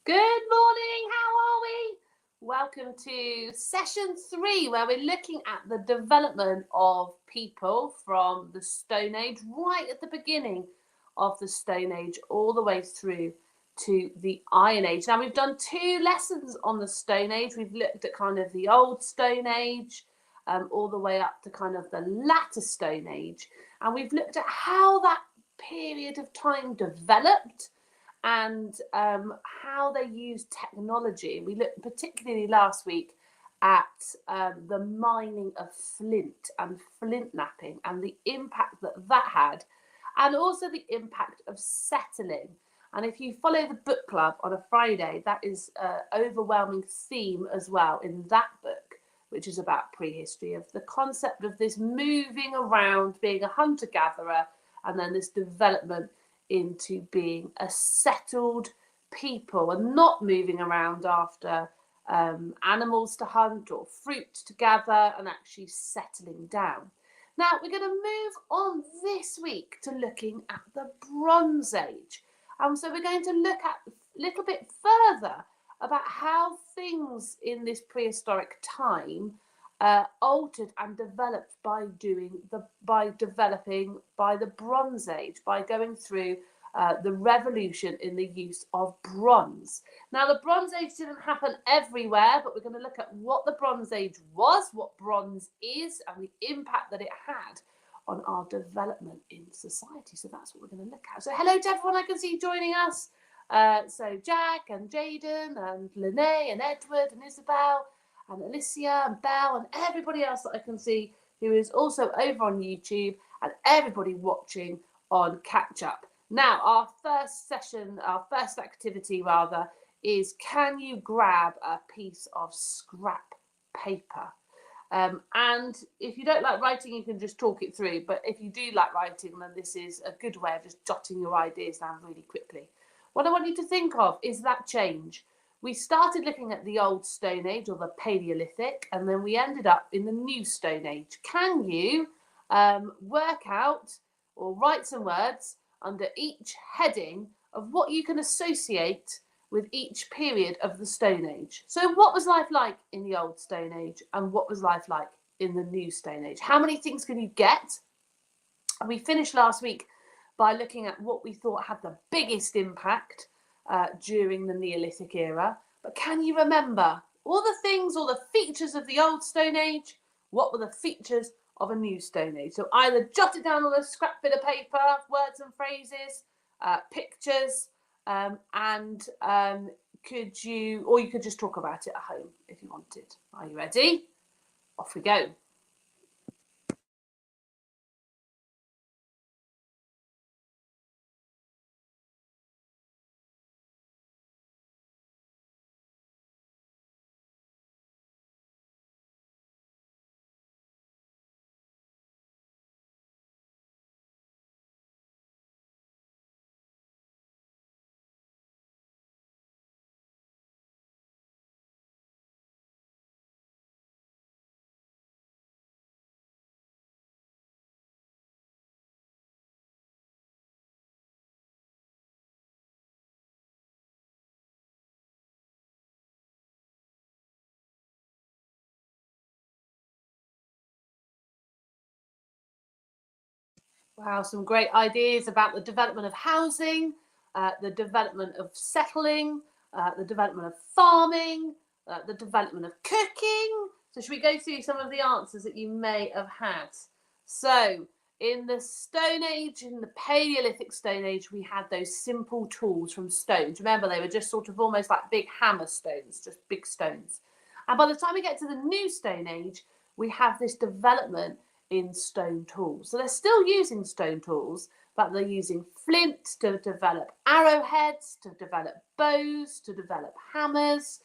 Good morning, how are we? Welcome to session 3, where we're looking at the development of people from the Stone Age, right at the beginning of the Stone Age, all the way through to the Iron Age. Now, we've done 2 lessons on the Stone Age. We've looked at kind of the Old Stone Age, all the way up to kind of the latter Stone Age. And we've looked at how that period of time developed and how they use technology. We looked particularly last week at the mining of flint and flint knapping and the impact that that had, and also the impact of settling. And if you follow the book club on a Friday, that is an overwhelming theme as well in that book, which is about prehistory, of the concept of this moving around, being a hunter-gatherer, and then this development into being a settled people and not moving around after animals to hunt or fruit to gather, and actually settling down. Now, we're going to move on this week to looking at the Bronze Age. So we're going to look at a little bit further about how things in this prehistoric time altered and developed by developing by the Bronze Age, by going through the revolution in the use of bronze. Now, the Bronze Age didn't happen everywhere, but we're going to look at what the Bronze Age was, what bronze is, and the impact that it had on our development in society. So that's what we're going to look at. So hello to everyone I can see joining us. So Jack and Jaden and Lene and Edward and Isabel and Alicia and Belle and everybody else that I can see who is also over on YouTube, and everybody watching on Catch Up. Now, our first session, our first activity rather, is can you grab a piece of scrap paper? And if you don't like writing, you can just talk it through. But if you do like writing, then this is a good way of just jotting your ideas down really quickly. What I want you to think of is that change. We started looking at the Old Stone Age, or the Paleolithic, and then we ended up in the New Stone Age. Can you work out or write some words under each heading of what you can associate with each period of the Stone Age? So what was life like in the Old Stone Age, and what was life like in the New Stone Age? How many things can you get? And we finished last week by looking at what we thought had the biggest impact during the Neolithic era. But can you remember all the things, all the features of the Old Stone Age? What were the features of a New Stone Age? So either jot it down on a scrap bit of paper, words and phrases, pictures, and you could just talk about it at home if you wanted. Are you ready? Off we go. Wow, some great ideas about the development of housing, the development of settling, the development of farming, the development of cooking. So should we go through some of the answers that you may have had? So in the Stone Age, in the Paleolithic Stone Age, we had those simple tools from stones. Remember, they were just sort of almost like big hammer stones, just big stones. And by the time we get to the New Stone Age, we have this development in stone tools. So they're still using stone tools, but they're using flint to develop arrowheads, to develop bows, to develop hammers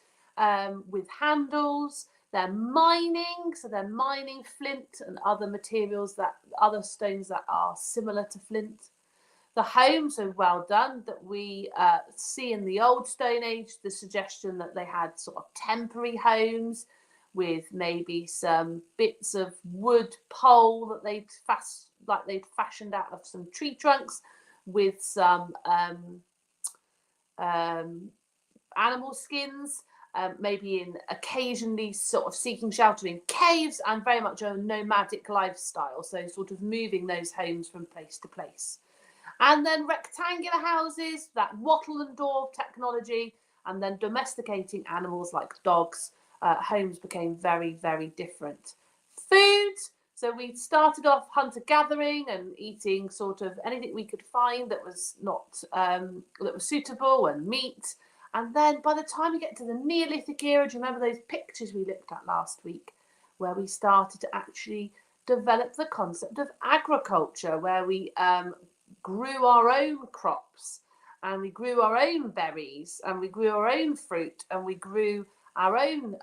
with handles. They're mining, so they're mining flint and other materials, other stones that are similar to flint. The homes, so well done, that we see in the Old Stone Age, the suggestion that they had sort of temporary homes with maybe some bits of wood pole that they'd fashioned out of some tree trunks, with some animal skins, maybe in occasionally sort of seeking shelter in caves, and very much a nomadic lifestyle, so sort of moving those homes from place to place. And then rectangular houses, that wattle and daub technology, and then domesticating animals like dogs, homes became very, very different. Food, so we started off hunter-gathering and eating sort of anything we could find that was not that was suitable, and meat. And then by the time we get to the Neolithic era, do you remember those pictures we looked at last week, where we started to actually develop the concept of agriculture, where we grew our own crops, and we grew our own berries, and we grew our own fruit, and we grew our own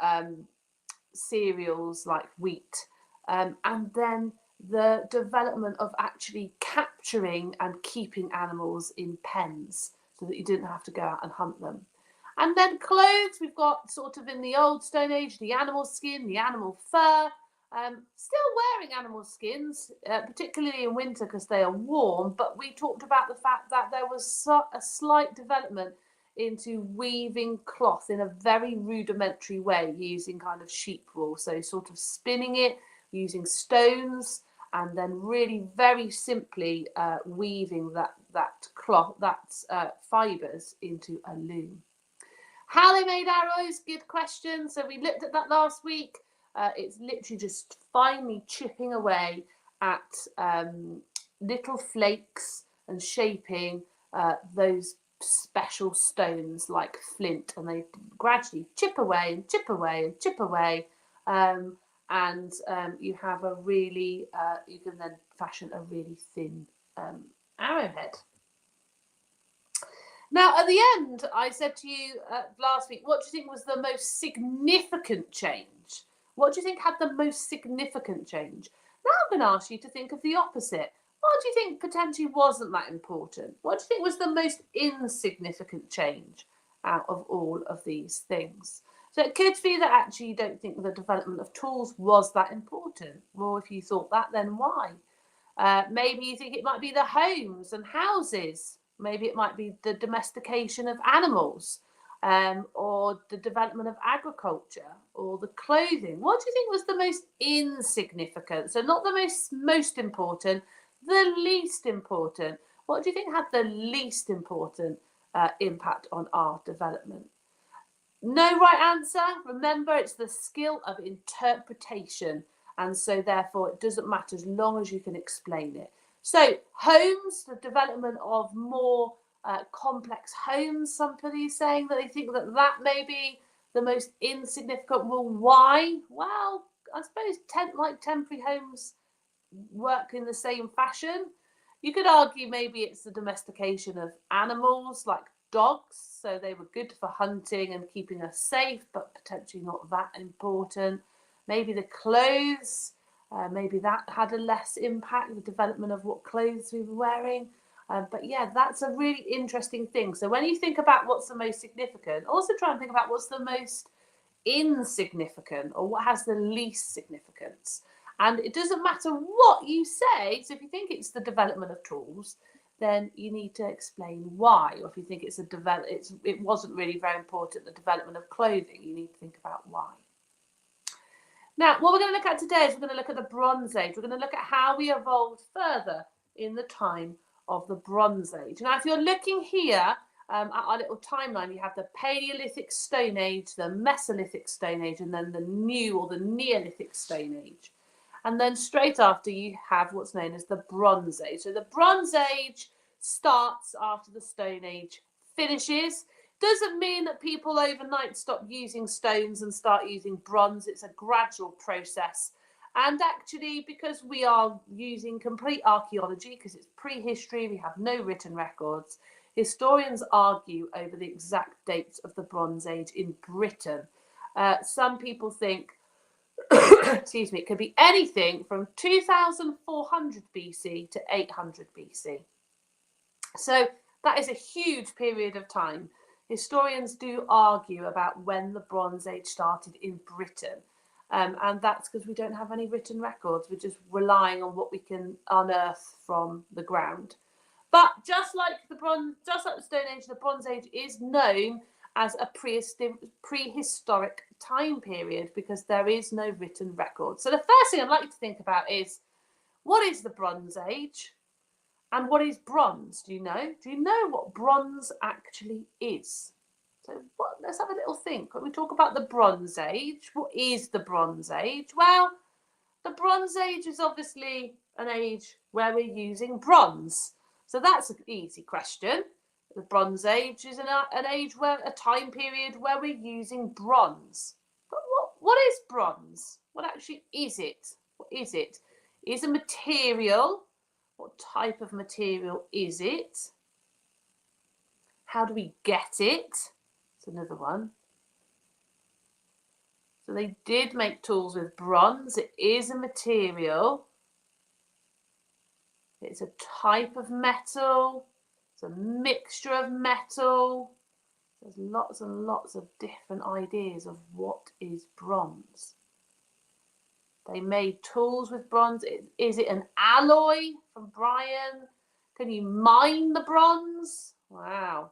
cereals like wheat, and then the development of actually capturing and keeping animals in pens so that you didn't have to go out and hunt them. And then clothes, we've got sort of in the old Stone Age, the animal skin, the animal fur. Still wearing animal skins, particularly in winter because they are warm, but we talked about the fact that there was a slight development into weaving cloth in a very rudimentary way using kind of sheep wool, so sort of spinning it using stones and then really very simply weaving that cloth, fibres into a loom. How they made arrows, good question. So we looked at that last week. It's literally just finely chipping away at little flakes and shaping those special stones like flint, and they gradually chip away and chip away and chip away, and you have a really you can then fashion a really thin arrowhead. Now, at the end, I said to you last week, what do you think was the most significant change? What do you think had the most significant change? Now I'm going to ask you to think of the opposite. What do you think potentially wasn't that important? What do you think was the most insignificant change out of all of these things? So it could be that actually you don't think the development of tools was that important. Well, if you thought that, then why? Maybe you think it might be the homes and houses. Maybe it might be the domestication of animals, or the development of agriculture, or the clothing. What do you think was the most insignificant? So not the most important, the least important. What do you think had the least important impact on our development? No right answer. Remember, it's the skill of interpretation. And so therefore it doesn't matter as long as you can explain it. So homes, the development of more complex homes, somebody's saying that they think that may be the most insignificant. Well, why? Well, I suppose temporary homes work in the same fashion. You could argue maybe it's the domestication of animals like dogs, so they were good for hunting and keeping us safe, but potentially not that important. Maybe the clothes, maybe that had a less impact, the development of what clothes we were wearing. But yeah, that's a really interesting thing. So when you think about what's the most significant, also try and think about what's the most insignificant, or what has the least significance. And it doesn't matter what you say. So if you think it's the development of tools, then you need to explain why. Or if you think it wasn't really very important, the development of clothing, you need to think about why. Now, what we're going to look at today is we're going to look at the Bronze Age. We're going to look at how we evolved further in the time of the Bronze Age. Now, if you're looking here at our little timeline, you have the Paleolithic Stone Age, the Mesolithic Stone Age, and then the New or the Neolithic Stone Age. And then straight after you have what's known as the Bronze Age. So the Bronze Age starts after the Stone Age finishes. Doesn't mean that people overnight stop using stones and start using bronze. It's a gradual process. And actually, because we are using complete archaeology, because it's prehistory, we have no written records, historians argue over the exact dates of the Bronze Age in Britain. Some people think, excuse me, it could be anything from 2400 BC to 800 BC. So that is a huge period of time. Historians do argue about when the Bronze Age started in Britain, and that's because we don't have any written records. We're just relying on what we can unearth from the ground. But just like the Stone Age, the Bronze Age is known as a prehistoric time period because there is no written record. So the first thing I'd like you to think about is, what is the Bronze Age and what is bronze? Do you know? Do you know what bronze actually is? So let's have a little think. When we talk about the Bronze Age, what is the Bronze Age? Well, the Bronze Age is obviously an age where we're using bronze. So that's an easy question. The Bronze Age is an age where a time period where we're using bronze. But what is bronze? What actually is it? What is it? Is a material. What type of material is it? How do we get it? That's another one. So they did make tools with bronze. It is a material. It's a type of metal. It's a mixture of metal. There's lots and lots of different ideas of what is bronze. They made tools with bronze. Is it an alloy from Brian? Can you mine the bronze? Wow,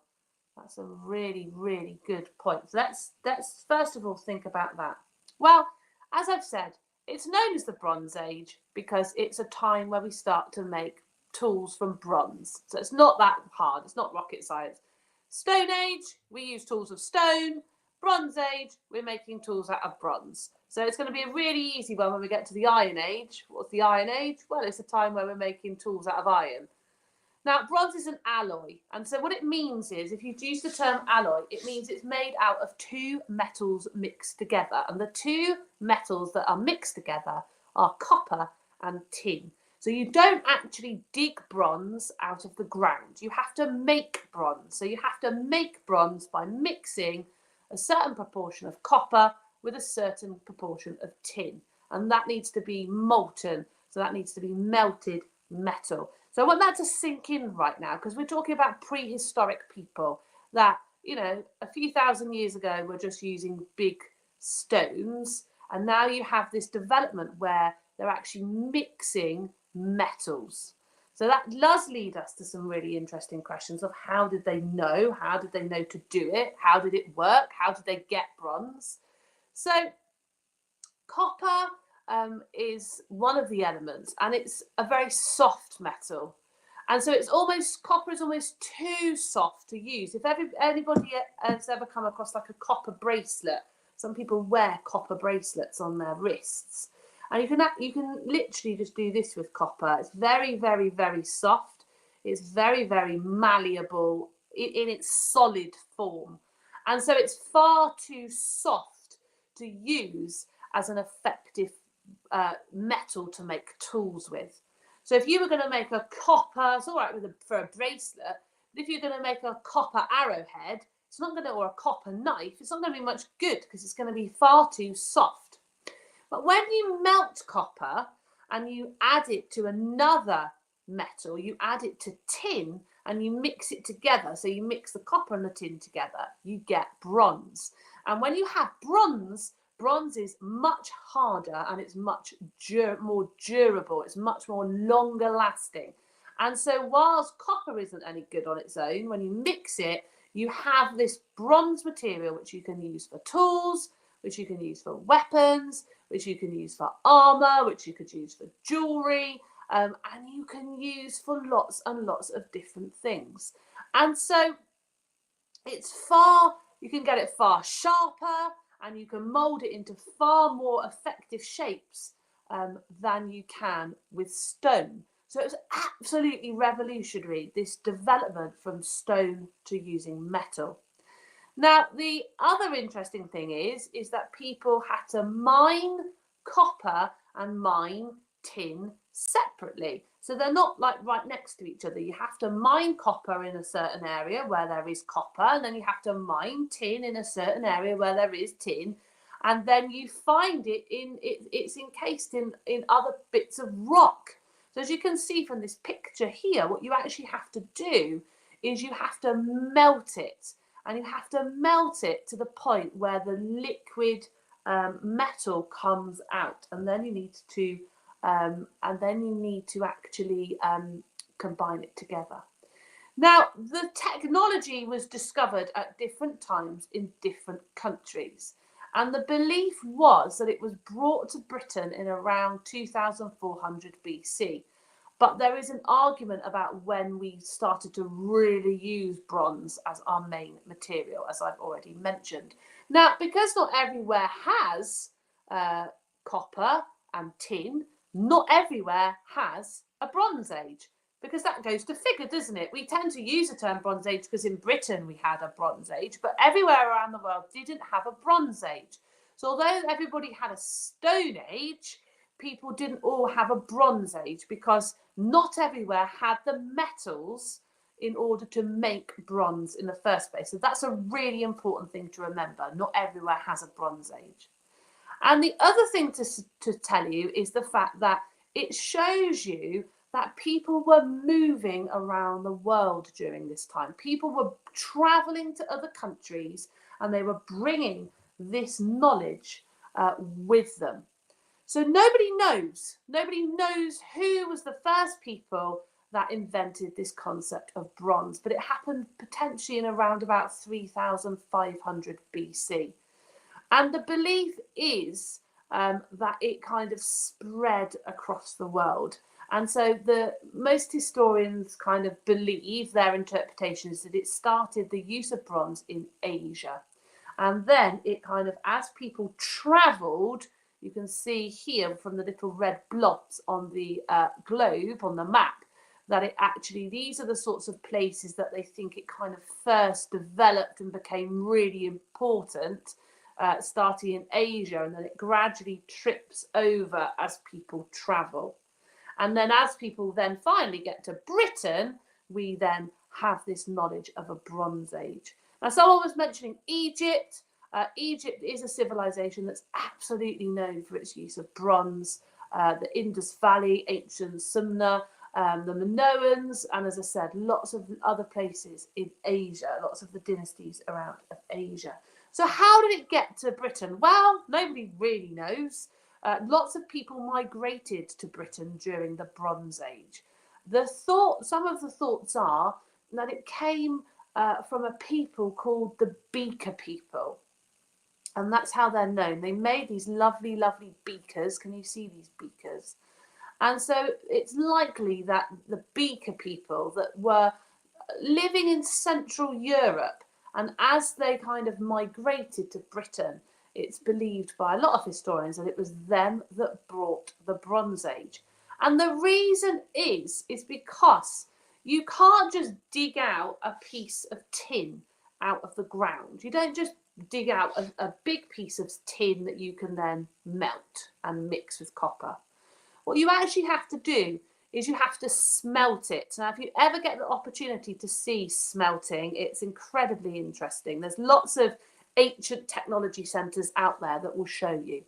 that's a really, really good point. So let's first of all think about that. Well, as I've said, it's known as the Bronze Age because it's a time where we start to make tools from bronze. So it's not that hard. It's not rocket science. Stone Age, we use tools of stone. Bronze Age, we're making tools out of bronze. So it's going to be a really easy one when we get to the Iron Age. What's the Iron Age? Well, it's a time where we're making tools out of iron. Now, bronze is an alloy. And so what it means is, if you use the term alloy, it means it's made out of two metals mixed together. And the two metals that are mixed together are copper and tin. So you don't actually dig bronze out of the ground. You have to make bronze. So you have to make bronze by mixing a certain proportion of copper with a certain proportion of tin. And that needs to be molten. So that needs to be melted metal. So I want that to sink in right now, because we're talking about prehistoric people that, you know, a few thousand years ago were just using big stones. And now you have this development where they're actually mixing metals. So that does lead us to some really interesting questions of how did they know? How did they know to do it? How did it work? How did they get bronze? So copper is one of the elements, and it's a very soft metal. And so copper is almost too soft to use. If anybody has ever come across like a copper bracelet, some people wear copper bracelets on their wrists. And you can literally just do this with copper. It's very, very, very soft. It's very, very malleable in its solid form. And so it's far too soft to use as an effective metal to make tools with. So if you were going to make a copper, it's all right for a bracelet, but if you're going to make a copper arrowhead, it's not going to, or a copper knife, it's not going to be much good because it's going to be far too soft. But when you melt copper and you add it to another metal, you add it to tin and you mix it together, so you mix the copper and the tin together, you get bronze. And when you have bronze is much harder and it's much more durable. It's much more longer lasting. And so whilst copper isn't any good on its own, when you mix it, you have this bronze material which you can use for tools, which you can use for weapons, which you can use for armor, which you could use for jewelry, and you can use for lots and lots of different things. And so you can get it far sharper, and you can mold it into far more effective shapes than you can with stone. So it was absolutely revolutionary, this development from stone to using metal. Now, the other interesting thing is that people had to mine copper and mine tin separately. So they're not like right next to each other. You have to mine copper in a certain area where there is copper, and then you have to mine tin in a certain area where there is tin, and then you find it's encased in other bits of rock. So as you can see from this picture here, what you actually have to do is you have to melt it, and you have to melt it to the point where the liquid metal comes out, and then you need to actually combine it together. Now, the technology was discovered at different times in different countries, and the belief was that it was brought to Britain in around 2400 BC. But there is an argument about when we started to really use bronze as our main material, as I've already mentioned. Now, because not everywhere has copper and tin, not everywhere has a Bronze Age, because that goes to figure, doesn't it? We tend to use the term Bronze Age because in Britain we had a Bronze Age, but everywhere around the world didn't have a Bronze Age. So although everybody had a Stone Age, people didn't all have a Bronze Age because not everywhere had the metals in order to make bronze in the first place. So that's a really important thing to remember. Not everywhere has a Bronze Age. And the other thing to tell you is the fact that it shows you that people were moving around the world during this time. People were traveling to other countries and they were bringing this knowledge with them. So nobody knows who was the first people that invented this concept of bronze, but it happened potentially in around about 3500 BC. And the belief is that it kind of spread across the world. And so most historians kind of believe, their interpretation is that it started the use of bronze in Asia. And then it kind of, as people travelled, you can see here from the little red blobs on the globe, on the map, that it actually, these are the sorts of places that they think it kind of first developed and became really important, starting in Asia, and then it gradually trips over as people travel. And then as people then finally get to Britain, we then have this knowledge of a Bronze Age. Now, someone was mentioning Egypt. Egypt is a civilization that's absolutely known for its use of bronze. The Indus Valley, ancient Sumer, the Minoans, and as I said, lots of other places in Asia, lots of the dynasties around of Asia. So how did it get to Britain? Well, nobody really knows. Lots of people migrated to Britain during the Bronze Age. Some of the thoughts are that it came from a people called the Beaker people. And that's how they're known. They made these lovely, lovely beakers. Can you see these beakers? And so it's likely that the Beaker people that were living in Central Europe, and as they kind of migrated to Britain, it's believed by a lot of historians that it was them that brought the Bronze Age. And the reason is because you can't just dig out a piece of tin out of the ground. You don't just dig out a big piece of tin that you can then melt and mix with copper. What you actually have to do is you have to smelt it. Now, if you ever get the opportunity to see smelting, it's incredibly interesting. There's lots of ancient technology centres out there that will show you.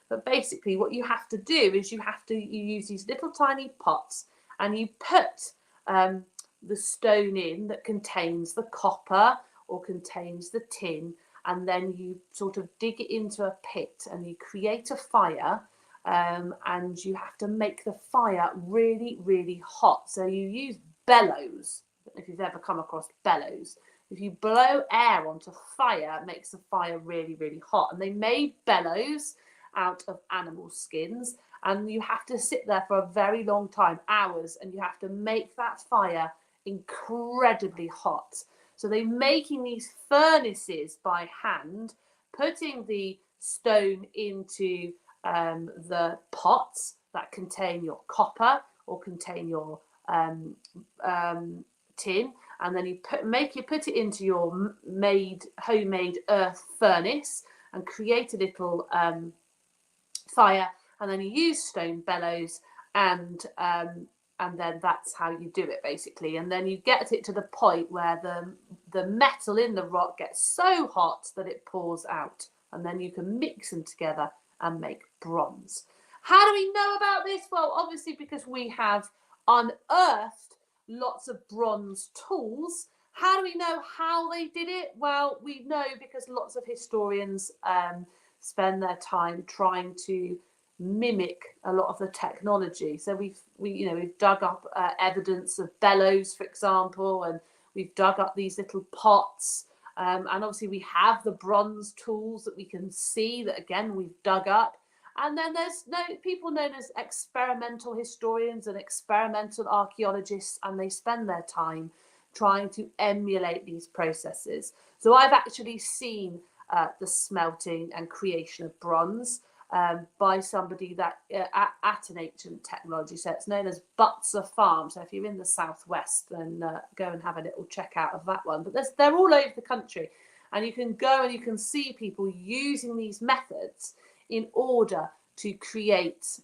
But basically what you have to do is you use these little tiny pots and you put the stone in that contains the copper or contains the tin, and then you sort of dig it into a pit and you create a fire, and you have to make the fire really, really hot. So you use bellows. I don't know if you've ever come across bellows. If you blow air onto fire, it makes the fire really, really hot. And they made bellows out of animal skins, and you have to sit there for a very long time, hours, and you have to make that fire incredibly hot. So they're making these furnaces by hand, putting the stone into the pots that contain your copper or contain your tin, and then you put it into your homemade earth furnace and create a little fire, and then you use stone bellows, and then that's how you do it basically. And then you get it to the point where the metal in the rock gets so hot that it pours out, and then you can mix them together and make bronze. How do we know about this? Well, obviously because we have unearthed lots of bronze tools. How do we know how they did it? Well, we know because lots of historians spend their time trying to mimic a lot of the technology. So we've dug up evidence of bellows, for example, and we've dug up these little pots, and obviously we have the bronze tools that we can see that, again, we've dug up. And then there's people known as experimental historians and experimental archaeologists, and they spend their time trying to emulate these processes. So I've actually seen the smelting and creation of bronze by somebody that at an ancient technology. So it's known as Butser Farm. So if you're in the southwest, then go and have a little check out of that one. But they're all over the country, and you can go and you can see people using these methods in order to create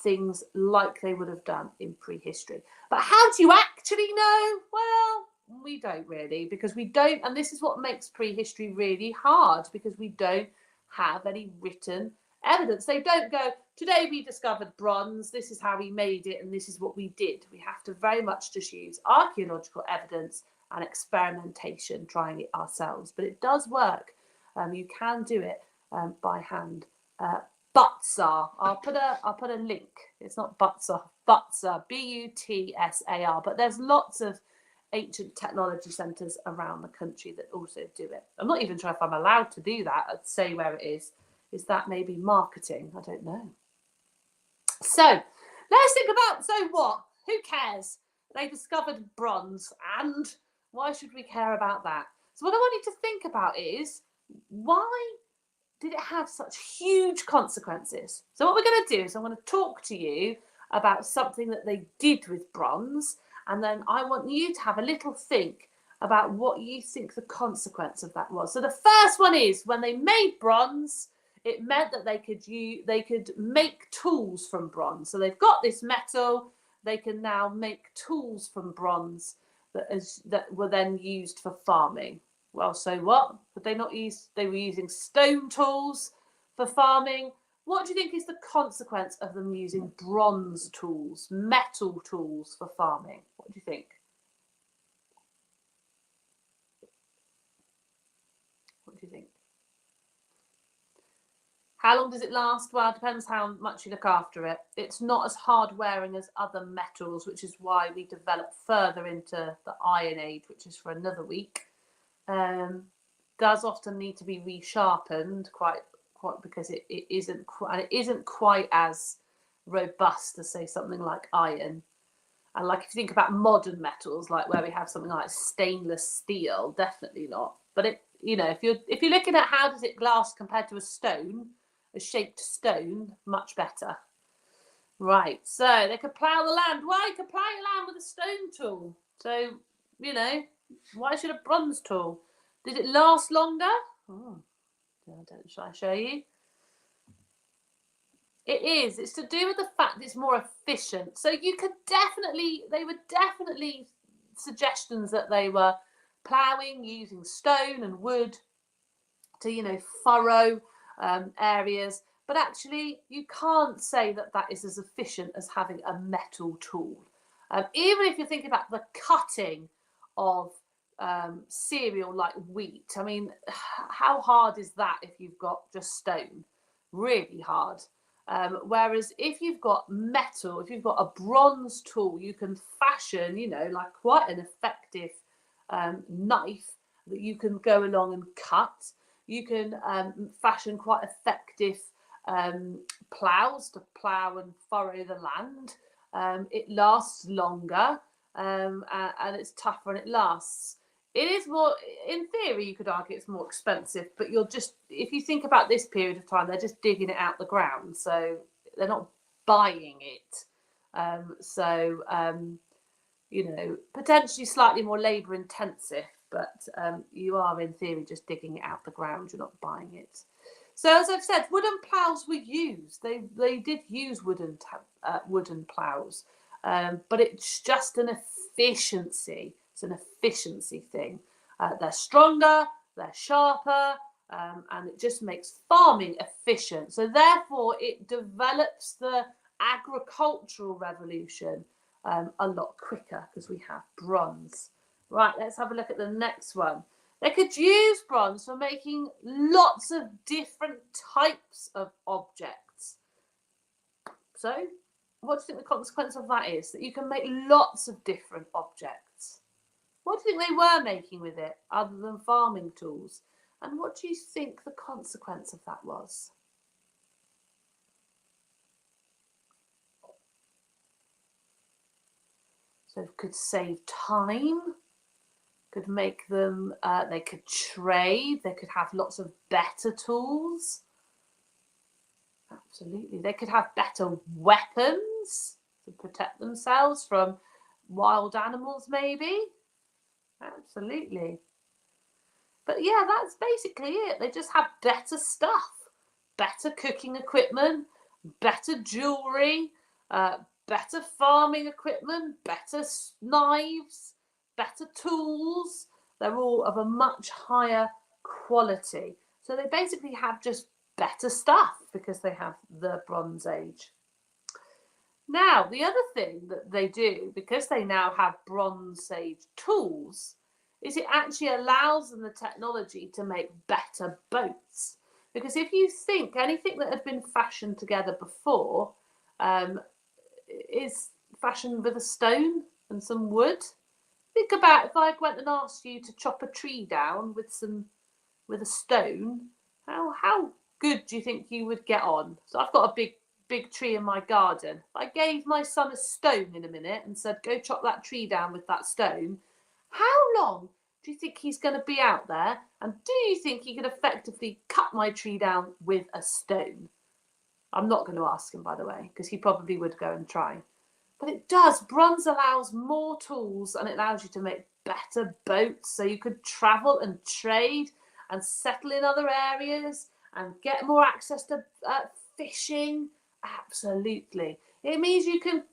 things like they would have done in prehistory. But how do you actually know? Well, we don't really, because we don't, and this is what makes prehistory really hard, because we don't have any written evidence. They don't go, today we discovered bronze, this is how we made it, and this is what we did. We have to very much just use archaeological evidence and experimentation, trying it ourselves. But it does work. You can do it by hand. Butsar. I'll put a link. It's not Butsar. Butsar. Butsar. But there's lots of ancient technology centres around the country that also do it. I'm not even sure if I'm allowed to do that. I'd say where it is. Is that maybe marketing? I don't know. So let's think about, so what? Who cares? They discovered bronze, and why should we care about that? So what I want you to think about is, why did it have such huge consequences? So what we're going to do is I'm going to talk to you about something that they did with bronze, and then I want you to have a little think about what you think the consequence of that was. So the first one is, when they made bronze, it meant that they could make tools from bronze. So they've got this metal, they can now make tools from bronze that were then used for farming. Well, so what? But they were using stone tools for farming. What do you think is the consequence of them using bronze tools, metal tools for farming? What do you think? What do you think? How long does it last? Well, it depends how much you look after it. It's not as hard wearing as other metals, which is why we develop further into the Iron Age, which is for another week. Does often need to be resharpened quite because it isn't quite as robust as, say, something like iron. And like, if you think about modern metals, like where we have something like stainless steel, definitely not. But it, if you're looking at how does it last compared to a shaped stone, much better. Right, so they could plough the land. Why? You could plough your land with a stone tool. So, why should a bronze tool? Did it last longer? Oh, shall I show you? It is. It's to do with the fact that it's more efficient. So they were definitely suggestions that they were ploughing using stone and wood to, furrow areas. But actually, you can't say that is as efficient as having a metal tool. Even if you're thinking about the cutting of cereal like wheat, I mean, how hard is that if you've got just stone? Really hard. Whereas if you've got metal, if you've got a bronze tool, you can fashion, like quite an effective knife that you can go along and cut. You can fashion quite effective ploughs to plough and furrow the land. It lasts longer, and it's tougher and it lasts. It is more, in theory, you could argue it's more expensive, but if you think about this period of time, they're just digging it out the ground, so they're not buying it. Potentially slightly more labour intensive, but you are, in theory, just digging it out the ground. You're not buying it. So, as I've said, wooden ploughs were used. They did use wooden ploughs, but it's just an efficiency. It's an efficiency thing. They're stronger, they're sharper, and it just makes farming efficient. So therefore, it develops the agricultural revolution a lot quicker because we have bronze. Right, let's have a look at the next one. They could use bronze for making lots of different types of objects. So what do you think the consequence of that is? That you can make lots of different objects. What do you think they were making with it other than farming tools? And what do you think the consequence of that was? So it could save time, could make them, they could trade, they could have lots of better tools. Absolutely. They could have better weapons to protect themselves from wild animals, maybe. Absolutely. But yeah, that's basically it. They just have better stuff, better cooking equipment, better jewelry, better farming equipment, better knives, better tools. They're all of a much higher quality. So they basically have just better stuff because they have the Bronze Age. Now, the other thing that they do, because they now have Bronze Age tools, is it actually allows them the technology to make better boats. Because if you think anything that had been fashioned together before is fashioned with a stone and some wood. Think about if I went and asked you to chop a tree down with a stone, how good do you think you would get on? So I've got a big tree in my garden. If I gave my son a stone in a minute and said, go chop that tree down with that stone, how long do you think he's going to be out there? And do you think he could effectively cut my tree down with a stone? I'm not going to ask him, by the way, because he probably would go and try. But it does. Bronze allows more tools and it allows you to make better boats. So you could travel and trade and settle in other areas and get more access to fishing. Absolutely. It means you can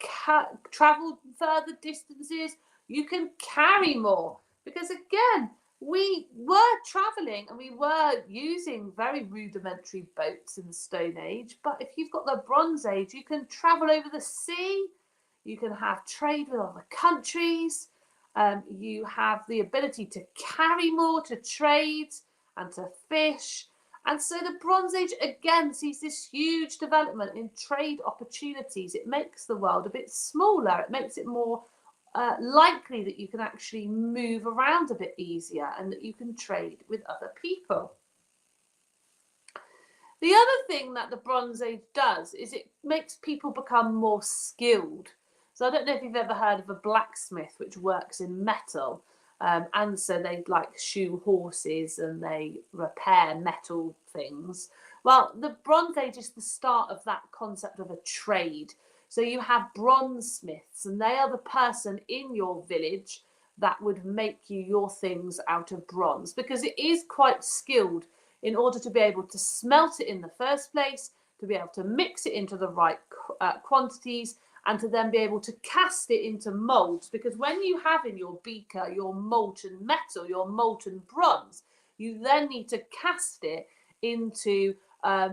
travel further distances. You can carry more. Because again, we were travelling and we were using very rudimentary boats in the Stone Age. But if you've got the Bronze Age, you can travel over the sea. You can have trade with other countries. You have the ability to carry more, to trade and to fish. And so the Bronze Age, again, sees this huge development in trade opportunities. It makes the world a bit smaller. It makes it more likely that you can actually move around a bit easier and that you can trade with other people. The other thing that the Bronze Age does is it makes people become more skilled. So I don't know if you've ever heard of a blacksmith which works in metal. And so they like shoe horses and they repair metal things. Well, the Bronze Age is the start of that concept of a trade. So you have bronze smiths and they are the person in your village that would make you your things out of bronze because it is quite skilled in order to be able to smelt it in the first place, to be able to mix it into the right quantities and to then be able to cast it into molds. Because when you have in your beaker your molten metal, your molten bronze, you then need to cast it into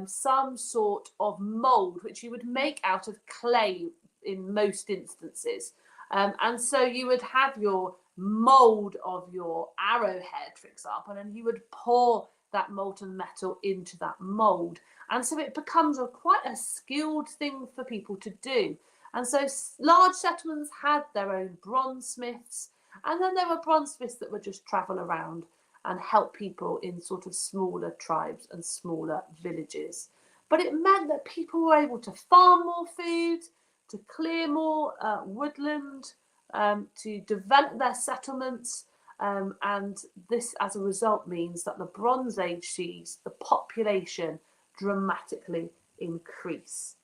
some sort of mold, which you would make out of clay in most instances. And so you would have your mold of your arrowhead, for example, and you would pour that molten metal into that mold. And so it becomes quite a skilled thing for people to do. And so large settlements had their own bronze smiths, and then there were bronze smiths that would just travel around and help people in sort of smaller tribes and smaller villages. But it meant that people were able to farm more food, to clear more woodland, to develop their settlements. And this, as a result, means that the Bronze Age sees the population dramatically increase.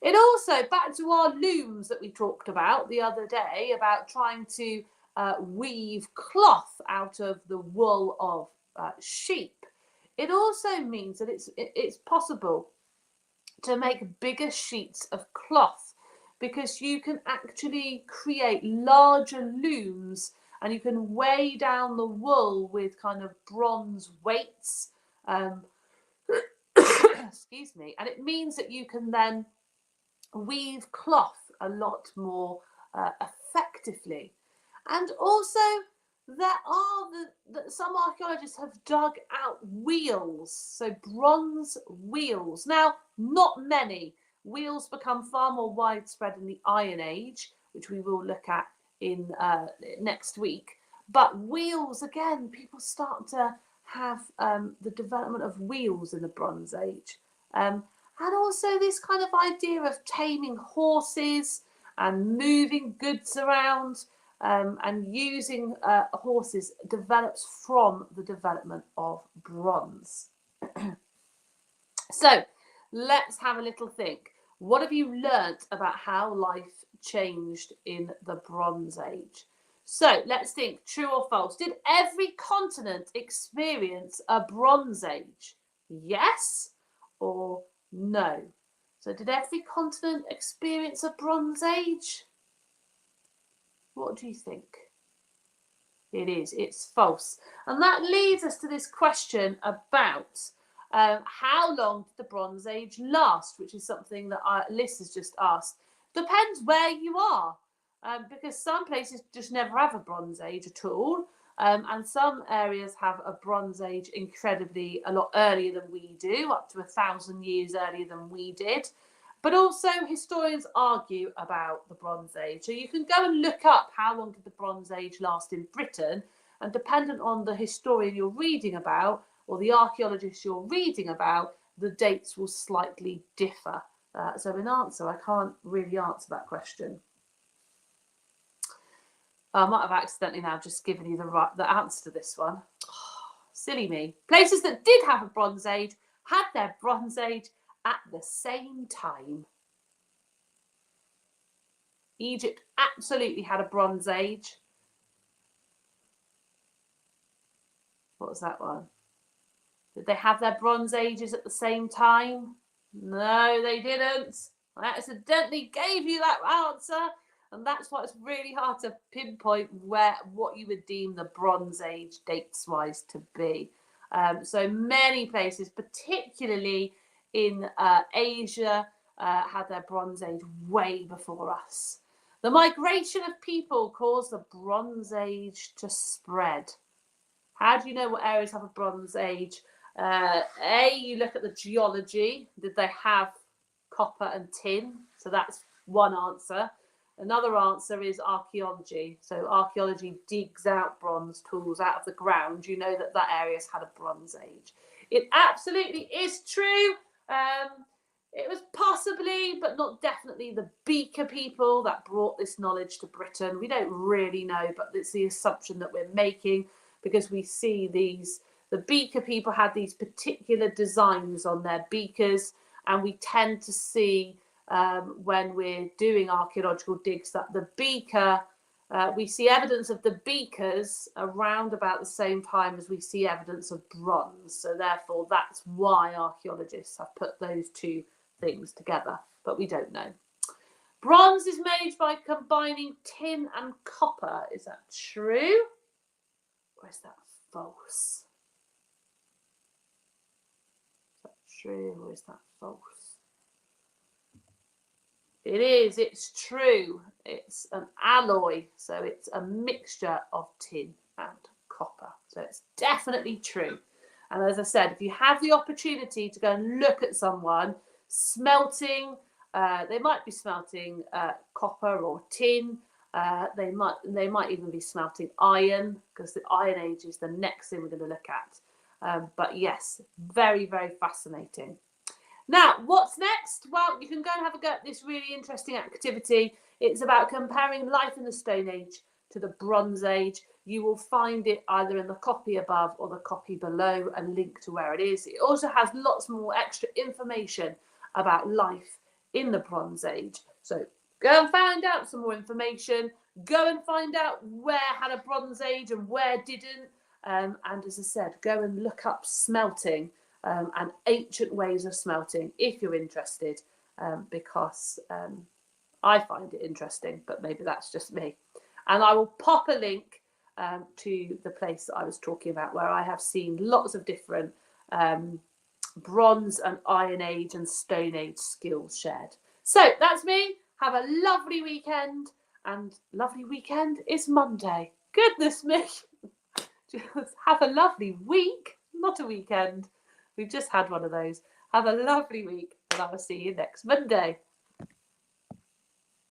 It also, back to our looms that we talked about the other day, about trying to weave cloth out of the wool of sheep. It also means that it's possible to make bigger sheets of cloth because you can actually create larger looms and you can weigh down the wool with kind of bronze weights. Excuse me. And it means that you can then weave cloth a lot more effectively. And also there are some archaeologists have dug out wheels, so bronze wheels. Now, not many. Wheels become far more widespread in the Iron Age, which we will look at in next week. But wheels, again, people start to have the development of wheels in the Bronze Age. And also this kind of idea of taming horses and moving goods around and using horses develops from the development of bronze. So let's have a little think. What have you learnt about how life changed in the Bronze Age? So let's think, true or false. Did every continent experience a Bronze Age? Yes or no? So did every continent experience a Bronze Age? What do you think? It's false. And that leads us to this question about how long did the Bronze Age last, which is something that Liz has just asked. Depends where you are, because some places just never have a Bronze Age at all, and some areas have a Bronze Age incredibly a lot earlier than we do, up to 1,000 years earlier than we did. But also historians argue about the Bronze Age. So you can go and look up how long did the Bronze Age last in Britain, and dependent on the historian you're reading about or the archaeologist you're reading about, the dates will slightly differ. So in answer, I can't really answer that question. I might have accidentally now just given you the answer to this one. Oh, silly me. Places that did have a Bronze Age had their Bronze Age at the same time. Egypt absolutely had a Bronze Age. What was that one? Did they have their Bronze Ages at the same time? No, they didn't. I accidentally gave you that answer, and that's why it's really hard to pinpoint what you would deem the Bronze Age dates-wise to be. So many places, particularly in Asia, had their Bronze Age way before us. The migration of people caused the Bronze Age to spread. How do you know what areas have a Bronze Age? You look at the geology. Did they have copper and tin? So that's one answer. Another answer is archaeology. So archaeology digs out bronze tools out of the ground. You know that area's had a Bronze Age. It absolutely is true. It was possibly, but not definitely, the Beaker people that brought this knowledge to Britain. We don't really know, but it's the assumption that we're making because we see the Beaker people had these particular designs on their beakers, and we tend to see when we're doing archaeological digs that the beaker, we see evidence of the beakers around about the same time as we see evidence of bronze. So therefore, that's why archaeologists have put those two things together, but we don't know. Bronze is made by combining tin and copper. Is that true? Or is that false? Is that true or is that false? It is, it's true. It's an alloy, so it's a mixture of tin and copper. So it's definitely true. And as I said, if you have the opportunity to go and look at someone smelting, they might be smelting copper or tin. They might even be smelting iron, because the Iron Age is the next thing we're going to look at. But yes, very, very fascinating. Now, what's next? Well, you can go and have a go at this really interesting activity. It's about comparing life in the Stone Age to the Bronze Age. You will find it either in the copy above or the copy below and link to where it is. It also has lots more extra information about life in the Bronze Age. So go and find out some more information. Go and find out where had a Bronze Age and where didn't. And as I said, go and look up smelting and ancient ways of smelting if you're interested, because I find it interesting, but maybe that's just me. And I will pop a link to the place that I was talking about, where I have seen lots of different Bronze and Iron Age and Stone Age skills shared. So that's me. Have a lovely weekend, and lovely weekend is Monday. Goodness me. Just have a lovely week, not a weekend. We've just had one of those. Have a lovely week, and I will see you next Monday.